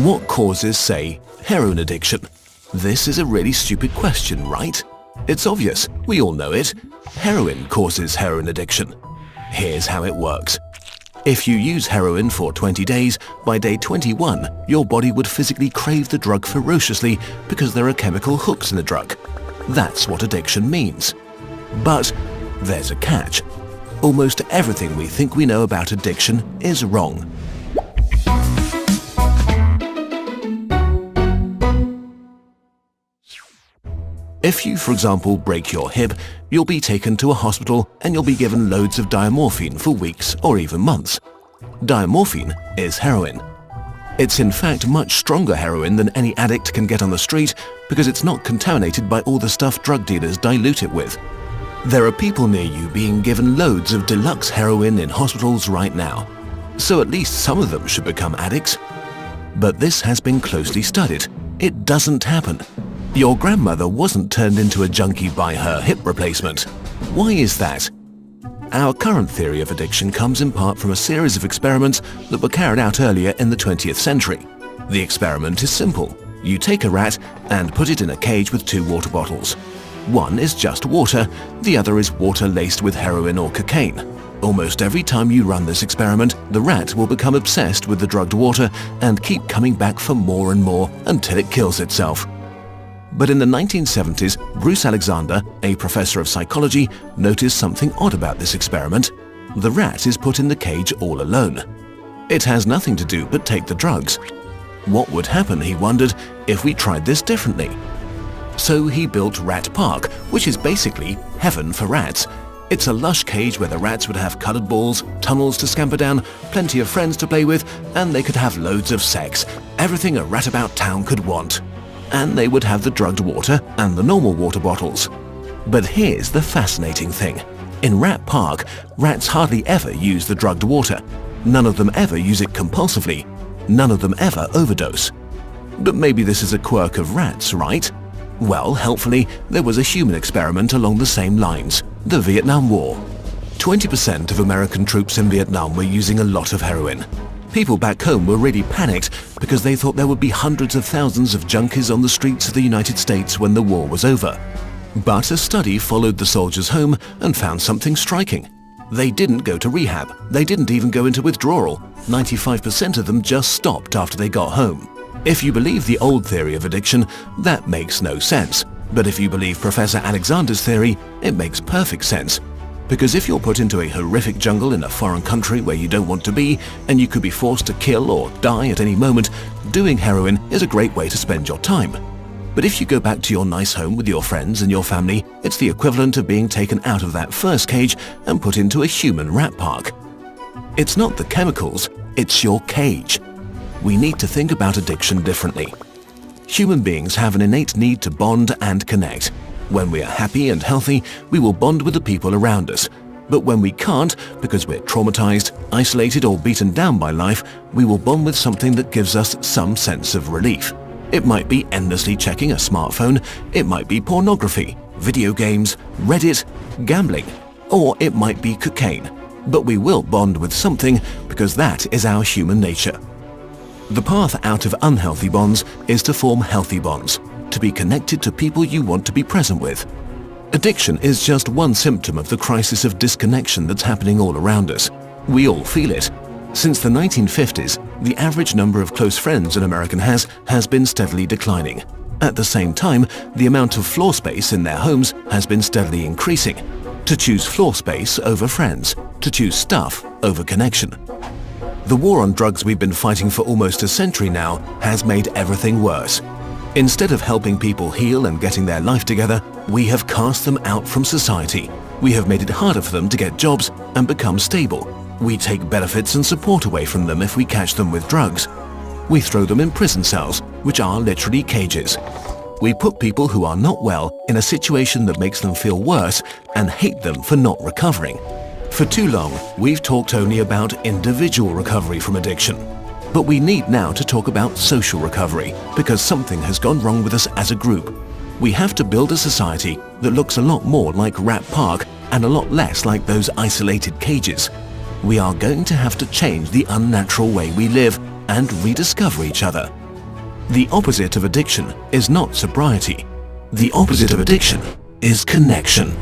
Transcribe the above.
What causes, say, heroin addiction? This is a really stupid question, right? It's obvious, we all know it. Heroin causes heroin addiction. Here's how it works. If you use heroin for 20 days, by day 21, your body would physically crave the drug ferociously because there are chemical hooks in the drug. That's what addiction means. But there's a catch. Almost everything we think we know about addiction is wrong. If you, for example, break your hip, you'll be taken to a hospital and you'll be given loads of diamorphine for weeks or even months. Diamorphine is heroin. It's in fact much stronger heroin than any addict can get on the street because it's not contaminated by all the stuff drug dealers dilute it with. There are people near you being given loads of deluxe heroin in hospitals right now. So at least some of them should become addicts. But this has been closely studied. It doesn't happen. Your grandmother wasn't turned into a junkie by her hip replacement. Why is that? Our current theory of addiction comes in part from a series of experiments that were carried out earlier in the 20th century. The experiment is simple. You take a rat and put it in a cage with 2 water bottles. One is just water, the other is water laced with heroin or cocaine. Almost every time you run this experiment, the rat will become obsessed with the drugged water and keep coming back for more and more until it kills itself. But in the 1970s, Bruce Alexander, a professor of psychology, noticed something odd about this experiment. The rat is put in the cage all alone. It has nothing to do but take the drugs. What would happen, he wondered, if we tried this differently? So he built Rat Park, which is basically heaven for rats. It's a lush cage where the rats would have colored balls, tunnels to scamper down, plenty of friends to play with, and they could have loads of sex. Everything a rat about town could want. And they would have the drugged water and the normal water bottles. But here's the fascinating thing. In Rat Park, rats hardly ever use the drugged water. None of them ever use it compulsively. None of them ever overdose. But maybe this is a quirk of rats, right? Well, helpfully, there was a human experiment along the same lines, the Vietnam War. 20% of American troops in Vietnam were using a lot of heroin. People back home were really panicked because they thought there would be hundreds of thousands of junkies on the streets of the United States when the war was over. But a study followed the soldiers home and found something striking. They didn't go to rehab. They didn't even go into withdrawal. 95% of them just stopped after they got home. If you believe the old theory of addiction, that makes no sense. But if you believe Professor Alexander's theory, it makes perfect sense. Because if you're put into a horrific jungle in a foreign country where you don't want to be, and you could be forced to kill or die at any moment, doing heroin is a great way to spend your time. But if you go back to your nice home with your friends and your family, it's the equivalent of being taken out of that first cage and put into a human rat park. It's not the chemicals, it's your cage. We need to think about addiction differently. Human beings have an innate need to bond and connect. When we are happy and healthy, we will bond with the people around us. But when we can't, because we're traumatized, isolated or beaten down by life, we will bond with something that gives us some sense of relief. It might be endlessly checking a smartphone, it might be pornography, video games, Reddit, gambling, or it might be cocaine. But we will bond with something because that is our human nature. The path out of unhealthy bonds is to form healthy bonds, to be connected to people you want to be present with. Addiction is just one symptom of the crisis of disconnection that's happening all around us. We all feel it. Since the 1950s, the average number of close friends an American has been steadily declining. At the same time, the amount of floor space in their homes has been steadily increasing. To choose floor space over friends, to choose stuff over connection. The war on drugs we've been fighting for almost a century now has made everything worse. Instead of helping people heal and getting their life together, we have cast them out from society. We have made it harder for them to get jobs and become stable. We take benefits and support away from them if we catch them with drugs. We throw them in prison cells, which are literally cages. We put people who are not well in a situation that makes them feel worse and hate them for not recovering. For too long, we've talked only about individual recovery from addiction. But we need now to talk about social recovery because something has gone wrong with us as a group. We have to build a society that looks a lot more like Rat Park and a lot less like those isolated cages. We are going to have to change the unnatural way we live and rediscover each other. The opposite of addiction is not sobriety. The opposite of addiction is connection.